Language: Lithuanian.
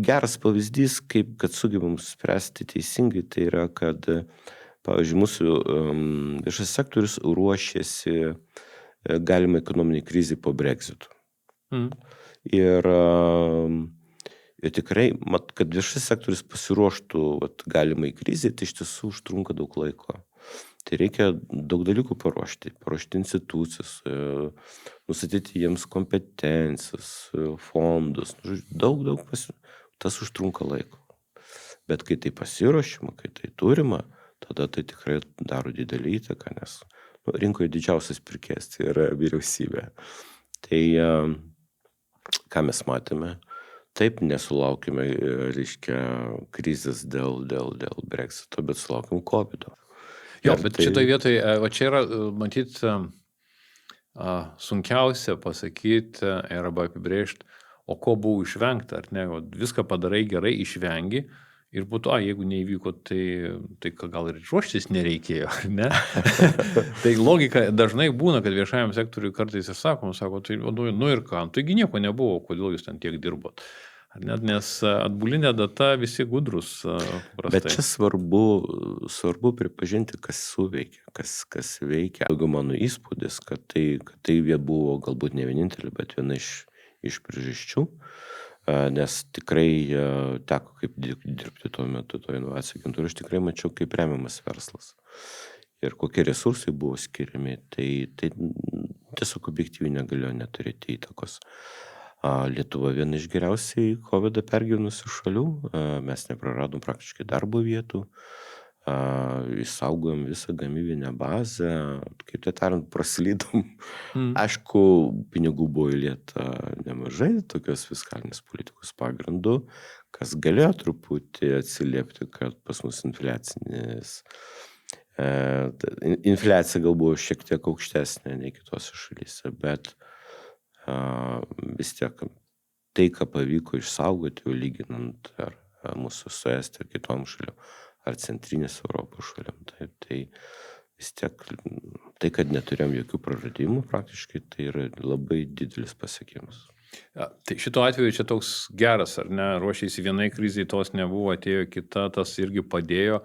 geras pavyzdys, kaip kad sugebam spręsti teisingai, tai yra, kad, pavyzdžiui, mūsų viešas sektorius ruošiasi galimai ekonominiai krizai po Brexito. Ir tikrai, kad viešas sektorius pasiruoštų galimai krizai, tai iš tiesų užtrunka daug laiko. Tai reikia daug dalykų paruošti institucijas, nustatyti jiems kompetencijas, fondus, daug tas užtrunka laiko. Bet kai tai pasiruošima, kai tai turima, tada tai tikrai daro didelį įtaką, nes rinkoje didžiausias pirkėjas tai yra vyriausybė. Tai ką mes matėme? Taip, nesulaukime, reiškia, krizės dėl Brexito, bet sulaukime COVID-o. Jo, bet šitoje vietoje, va čia yra, matyt, sunkiausia pasakyti arba apibrėžti, o ko buvo išvengta, ar ne, viską padarai gerai, išvengi ir po to, jeigu neįvyko, tai gal ir ruoštis nereikėjo, ar ne? Tai logika dažnai būna, kad viešajam sektoriui kartais ir sako, tai nu ir ką, taigi nieko nebuvo, kodėl jūs ten tiek dirbot. Net nes atbulinė data visi gudrus paprastai. Bet čia svarbu pripažinti, kas suveikia, kas veikia. Daugiau mano įspūdis, kad tai buvo galbūt ne vienintelė, bet viena iš priežasčių, nes tikrai teko kaip dirbti tuo metu to inovacijų agentūrų, aš tikrai mačiau, kaip remiamas verslas ir kokie resursai buvo skiriami, tai tiesiog objektyviai negalėjo neturėti įtakos. Lietuva viena iš geriausiai COVID pergyvenusių šalių, mes nepraradom praktiškai darbo vietų, išsaugojom visą gamybinę bazę, kaip tai tariant, praslydom. Aišku, pinigų buvo įlieta nemažai, tokios fiskalinės politikos pagrindų, kas galėjo truputį atsiliepti, kad pas mus infliacija gal buvo šiek tiek aukštesnė nei kitose šalyse, bet vis tiek tai, ką pavyko išsaugoti, lyginant ar mūsų su Estija ar kitom šalim, ar centrinės Europos šalim, tai vis tiek tai, kad neturėjom jokių praradimų praktiškai, tai yra labai didelis pasiekimas. Tai šito atveju čia toks geras, ar ne, ruošiasi vienai krizai, tos nebuvo, atėjo kita, tas irgi padėjo,